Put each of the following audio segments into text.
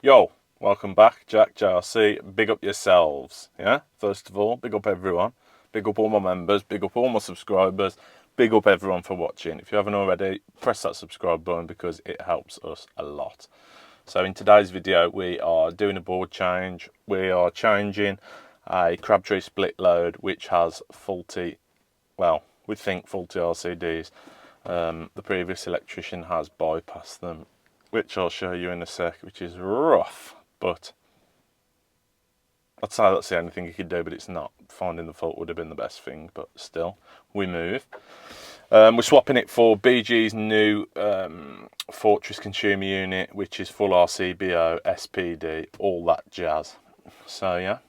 Yo, welcome back, Jack JRC. Big up yourselves, yeah? First of all, big up everyone. Big up all my members, big up all my subscribers, big up everyone for watching. If you haven't already, press that subscribe button because it helps us a lot. So in today's video, we are doing a board change. We are changing a Crabtree split load, which has faulty, well, we think faulty RCDs. The previous electrician has bypassed them, which I'll show you in a sec, which is rough, but I'd say that's the only thing you could do, but it's not. Finding the fault would have been the best thing, but still, we move. We're swapping it for BG's new Fortress consumer unit, which is full RCBO, SPD, all that jazz. So yeah,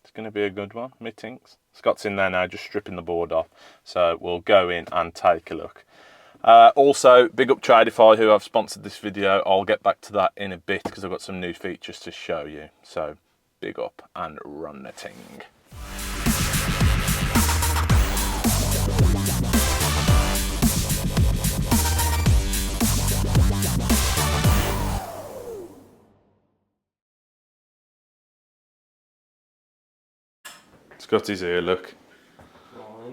it's going to be a good one, methinks. Scott's in there now, just stripping the board off, so we'll go in and take a look. Also, big up Tradify, who have sponsored this video. I'll get back to that in a bit because I've got some new features to show you. So, big up and run the ting. Scotty's here, look.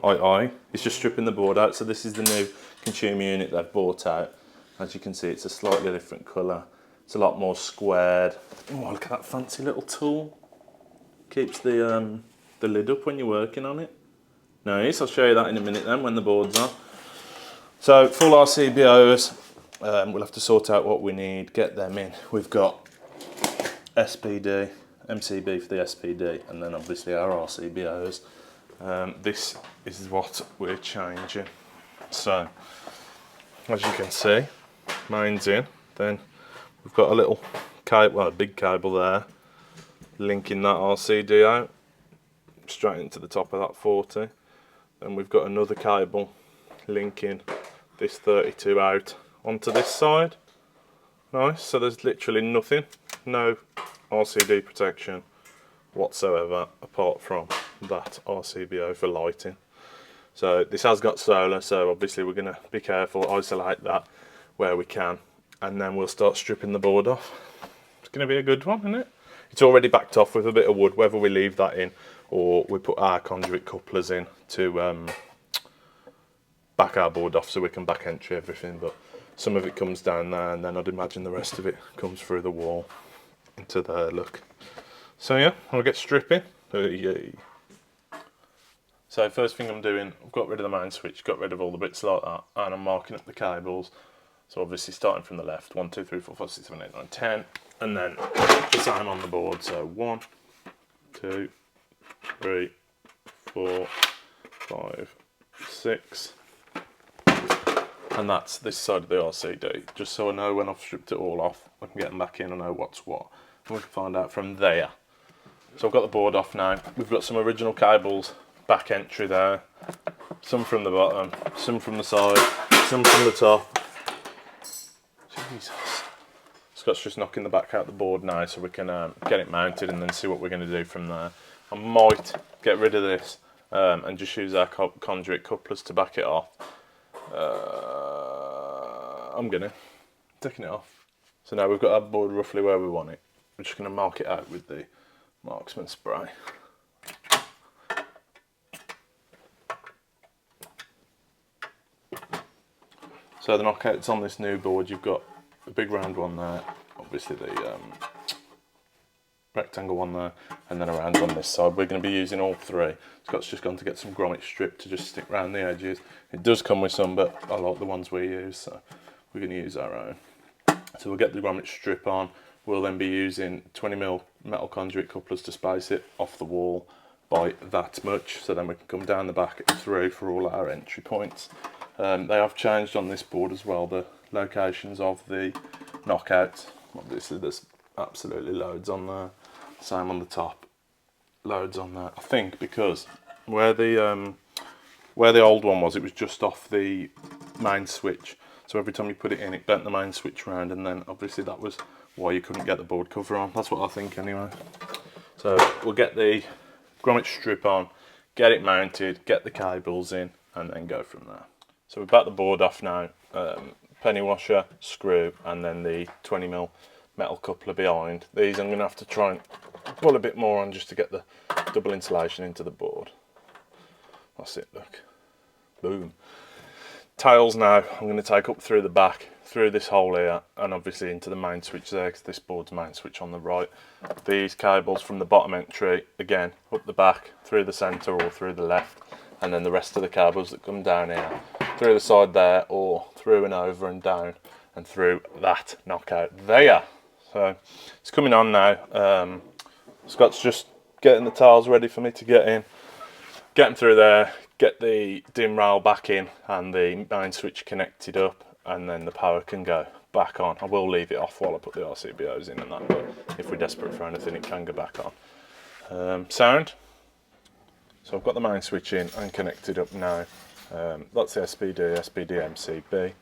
Aye. He's just stripping the board out. So this is the new consumer unit they've bought out. As you can see, it's a slightly different colour. It's a lot more squared. Oh, look at that fancy little tool. Keeps the lid up when you're working on it. Nice, I'll show you that in a minute then when the board's on. So full RCBOs. We'll have to sort out what we need, get them in. We've got SPD, MCB for the SPD, and then obviously our RCBOs. This is what we're changing. So, as you can see, mine's in. Then we've got a little cable, well, a big cable there, linking that RCD out straight into the top of that 40. Then we've got another cable linking this 32 out onto this side. Nice. So there's literally nothing, no RCD protection whatsoever apart from that RCBO for lighting. So this has got solar, so obviously we're going to be careful, isolate that where we can, and then we'll start stripping the board off. It's going to be a good one, isn't it? It's already backed off with a bit of wood, whether we leave that in or we put our conduit couplers in to back our board off so we can back entry everything, but some of it comes down there and then I'd imagine the rest of it comes through the wall into there, look. So yeah, I'll get stripping. So first thing I'm doing, I've got rid of the main switch, got rid of all the bits like that, and I'm marking up the cables. So obviously starting from the left, 1, 2, 3, 4, 5, 6, 7, 8, 9, 10, and then the same on the board. So 1, 2, 3, 4, 5, 6, and that's this side of the RCD. Just so I know when I've stripped it all off, I can get them back in and know what's what. And we can find out from there. So I've got the board off now. We've got some original cables. Back entry there, some from the bottom, some from the side, some from the top. Jesus. Scott's just knocking the back out the board now so we can get it mounted and then see what we're going to do from there. I might get rid of this and just use our conduit couplers to back it off. I'm taking it off. So now we've got our board roughly where we want it. We're just going to mark it out with the marksman spray. So the knockouts on this new board, you've got the big round one there, obviously the rectangle one there, and then a round on this side. We're going to be using all three. Scott's just gone to get some grommet strip to just stick around the edges. It does come with some, but I like the ones we use, so we're going to use our own. So we'll get the grommet strip on. We'll then be using 20mm metal conduit couplers to space it off the wall by that much, so then we can come down the back through for all our entry points. They have changed on this board as well the locations of the knockouts. Obviously there's absolutely loads on there, same on the top, loads on there. I think because where the old one was, it was just off the main switch, so every time you put it in it bent the main switch round, and then obviously that was why you couldn't get the board cover on. That's what I think anyway. So we'll get the grommet strip on, get it mounted, get the cables in, and then go from there. So we've backed the board off now, penny washer, screw, and then the 20mm metal coupler behind. These I'm going to have to try and pull a bit more on just to get the double insulation into the board. That's it, look. Boom. Tails now I'm going to take up through the back, through this hole here, and obviously into the main switch there, because this board's main switch on the right. These cables from the bottom entry, again, up the back, through the centre or through the left, and then the rest of the cables that come down here, through the side there, or through and over and down, and through that knockout there. So it's coming on now. Scott's just getting the tiles ready for me to get in, get them through there, get the dim rail back in and the main switch connected up, and then the power can go back on. I will leave it off while I put the RCBOs in and that, but if we're desperate for anything it can go back on. Sound. So I've got the main switch in and connected up now. That's the SPD MCB.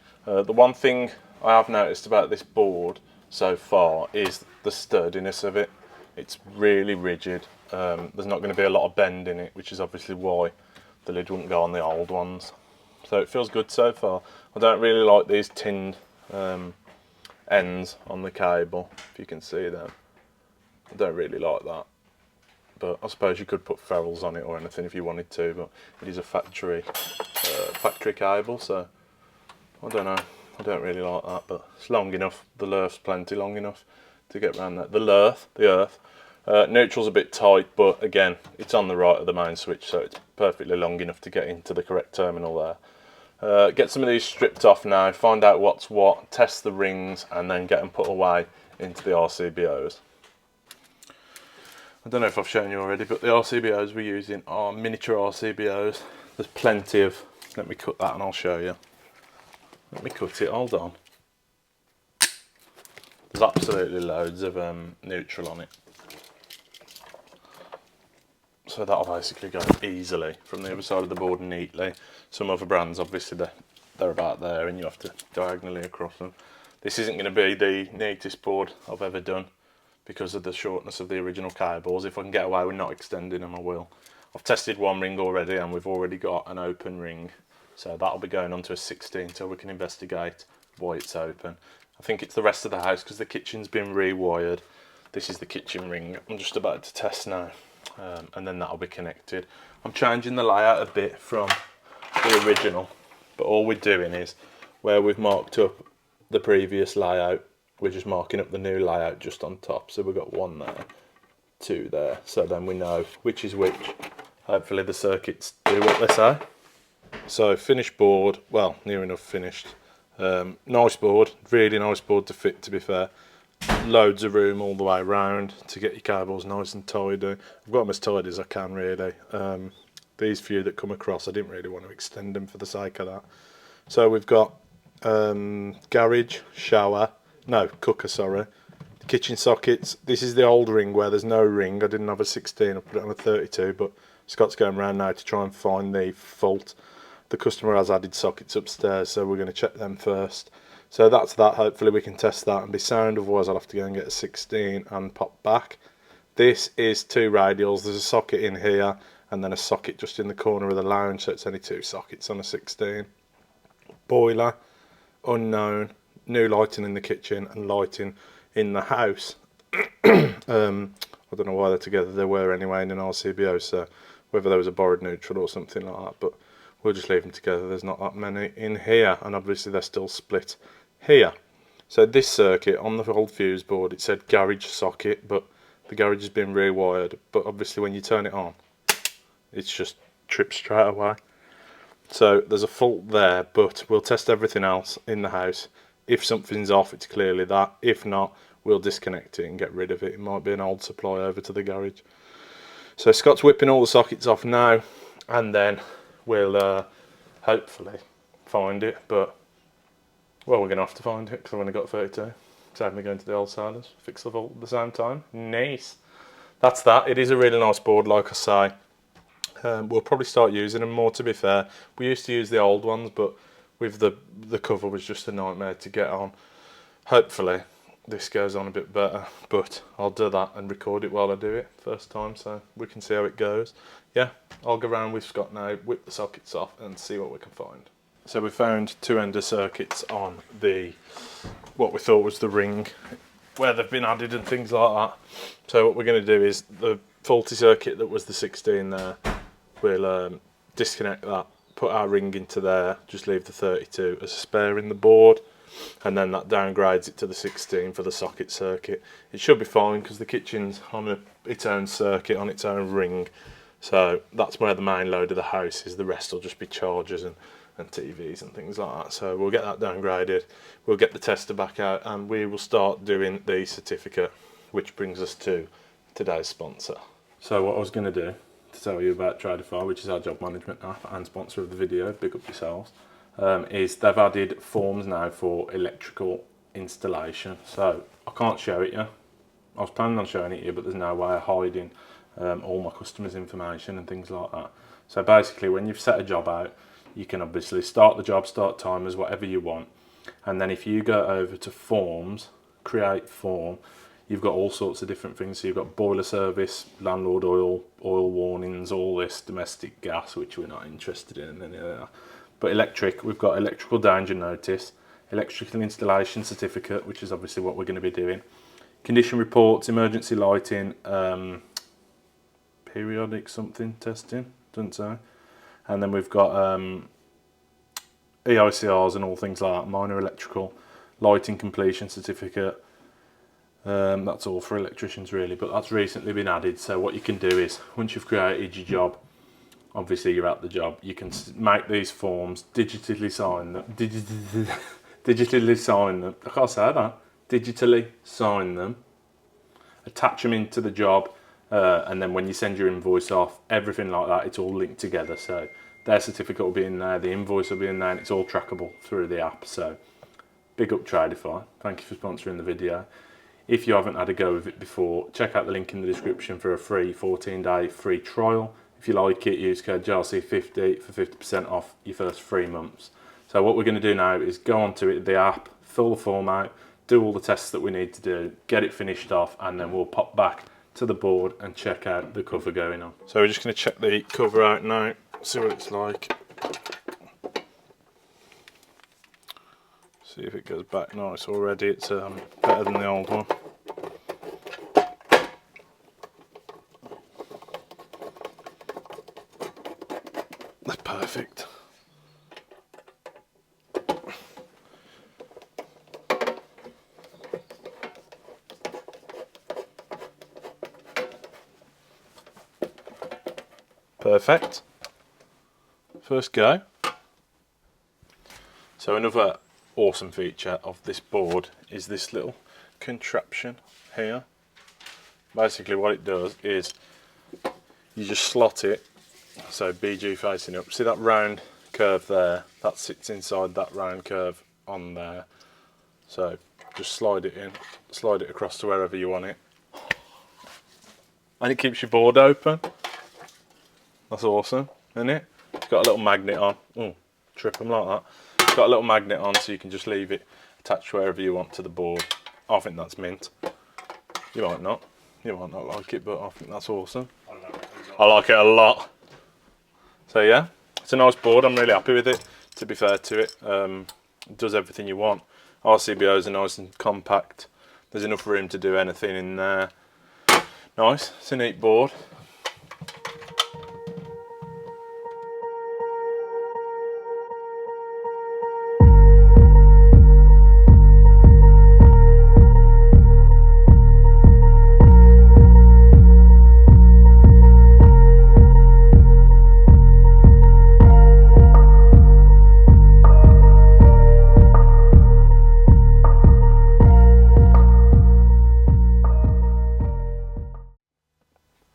The one thing I have noticed about this board so far is the sturdiness of it. It's really rigid. There's not going to be a lot of bend in it, which is obviously why the lid wouldn't go on the old ones. So it feels good so far. I don't really like these tinned ends on the cable, if you can see them. I don't really like that. But I suppose you could put ferrules on it or anything if you wanted to, but it is a factory cable, so I don't know. I don't really like that, but it's long enough. The lerth's plenty long enough to get around that. The earth. Neutral's a bit tight, but again, it's on the right of the main switch, so it's perfectly long enough to get into the correct terminal there. Get some of these stripped off now, find out what's what, test the rings, and then get them put away into the RCBOs. I don't know if I've shown you already, but the RCBOs we're using are miniature RCBOs. There's plenty of, let me cut that and I'll show you. Let me cut it, hold on. There's absolutely loads of neutral on it. So that'll basically go easily from the other side of the board neatly. Some other brands, obviously, they're about there and you have to diagonally across them. This isn't going to be the neatest board I've ever done because of the shortness of the original cables. If I can get away with not extending them, I will. I've tested one ring already and we've already got an open ring. So that'll be going on to a 16 so we can investigate why it's open. I think it's the rest of the house because the kitchen's been rewired. This is the kitchen ring I'm just about to test now. And then that'll be connected. I'm changing the layout a bit from the original, but all we're doing is where we've marked up the previous layout, we're just marking up the new layout just on top. So we've got one there, two there, so then we know which is which. Hopefully the circuits do what they say. So finished board, well, near enough finished. Nice board, really nice board to fit, to be fair. Loads of room all the way around to get your cables nice and tidy. I've got them as tidy as I can, really. These few that come across, I didn't really want to extend them for the sake of that. So we've got garage, shower, no, cooker, sorry. Kitchen sockets. This is the old ring where there's no ring. I didn't have a 16, I put it on a 32, but Scott's going around now to try and find the fault. The customer has added sockets upstairs, so we're going to check them first. So that's that. Hopefully we can test that and be sound, otherwise I'll have to go and get a 16 and pop back. This is two radials. There's a socket in here and then a socket just in the corner of the lounge, so it's only two sockets on a 16. Boiler, unknown, new lighting in the kitchen and lighting in the house. I don't know why they're together, they were anyway in an RCBO, so whether there was a borrowed neutral or something like that, but we'll just leave them together. There's not that many in here, and obviously they're still split here. So this circuit on the old fuse board, it said garage socket, but the garage has been rewired. But obviously when you turn it on, it's just trips straight away. So there's a fault there, but we'll test everything else in the house. If something's off, it's clearly that. If not, we'll disconnect it and get rid of it. It might be an old supply over to the garage. So Scott's whipping all the sockets off now, and then we'll hopefully find it, but well, we're going to have to find it because I've only got 32. Save me going to the old sellers, fix the vault at the same time. Nice. That's that. It is a really nice board, like I say. We'll probably start using them more, to be fair. We used to use the old ones, but with the cover was just a nightmare to get on. Hopefully this goes on a bit better, but I'll do that and record it while I do it first time, so we can see how it goes. Yeah, I'll go around with Scott now, whip the sockets off and see what we can find. So we found two ender circuits on the, what we thought was the ring. where they've been added and things like that. So what we're going to do is the faulty circuit that was the 16 there, we'll disconnect that, put our ring into there, just leave the 32 as a spare in the board, and then that downgrades it to the 16 for the socket circuit. It should be fine because the kitchen's on its own circuit, on its own ring, so that's where the main load of the house is. The rest will just be chargers and TVs and things like that. So we'll get that downgraded, we'll get the tester back out, and we will start doing the certificate, which brings us to today's sponsor. So what I was going to do to tell you about Tradify, which is our job management app and sponsor of the video, big up yourselves, is they've added forms now for electrical installation. So I can't show it you. I was planning on showing it you, but there's no way of hiding all my customers' information and things like that. So basically, when you've set a job out, you can obviously start the job, start timers, whatever you want. And then if you go over to forms, create form, you've got all sorts of different things. So you've got boiler service, landlord oil warnings, all this, domestic gas, which we're not interested in, any of that. But electric, we've got electrical danger notice, electrical installation certificate, which is obviously what we're going to be doing, condition reports, emergency lighting, periodic something testing, doesn't say. And then we've got EICRs and all things like that, minor electrical, lighting completion certificate. That's all for electricians really, but that's recently been added. So what you can do is, once you've created your job, obviously you're at the job, you can make these forms, digitally sign them, I can't say that, digitally sign them, attach them into the job, and then when you send your invoice off, everything like that, it's all linked together. So their certificate will be in there, the invoice will be in there, and it's all trackable through the app. So big up Tradify, thank you for sponsoring the video. If you haven't had a go with it before, check out the link in the description for a free 14-day free trial. If you like it, use code JLC50 for 50% off your first 3 months. So what we're going to do now is go onto it, the app, fill the form out, do all the tests that we need to do, get it finished off, and then we'll pop back to the board and check out the cover going on. So we're just going to check the cover out now, see what it's like. See if it goes back nice already. It's better than the old one. That's perfect. Perfect. First go. So another awesome feature of this board is this little contraption here. Basically what it does is you just slot it, so BG facing up. See that round curve there? That sits inside that round curve on there. So just slide it in, slide it across to wherever you want it. And it keeps your board open. That's awesome, isn't it? It's got a little magnet on. Oh, trip them like that. It's got a little magnet on so you can just leave it attached wherever you want to the board. I think that's mint. You might not. You might not like it, but I think that's awesome. I like it a lot. So yeah, it's a nice board. I'm really happy with it, to be fair to it. It does everything you want. RCBOs are nice and compact. There's enough room to do anything in there. Nice, it's a neat board.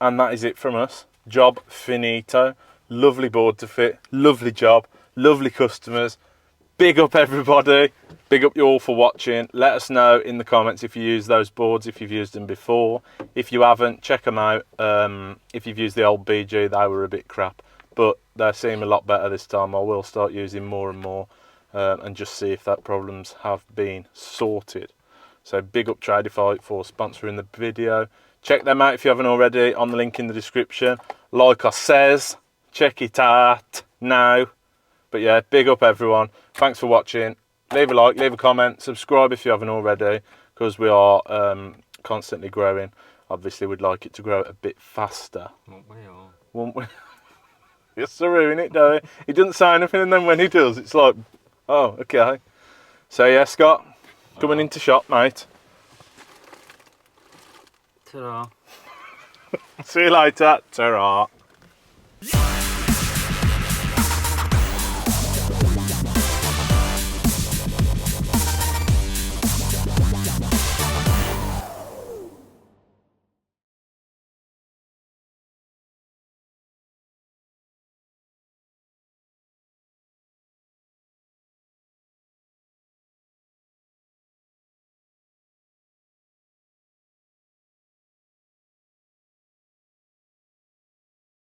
And that is it from us. Job finito. Lovely board to fit, lovely job, lovely customers. Big up everybody. Big up you all for watching. Let us know in the comments if you use those boards, if you've used them before. If you haven't, check them out. If you've used the old BG, they were a bit crap, but they seem a lot better this time. I will start using more and more and just see if that problems have been sorted. So big up Tradify for sponsoring the video. Check them out if you haven't already on the link in the description. Like I says, check it out now. But yeah, big up everyone. Thanks for watching. Leave a like, leave a comment, subscribe if you haven't already. because we are constantly growing. Obviously, we'd like it to grow a bit faster. Won't we? He has to ruin it, don't he? He doesn't say anything, and then when he does, it's like, oh, okay. So yeah, Scott, coming into shop, mate. Ta-ra. See you later. Ta-ra.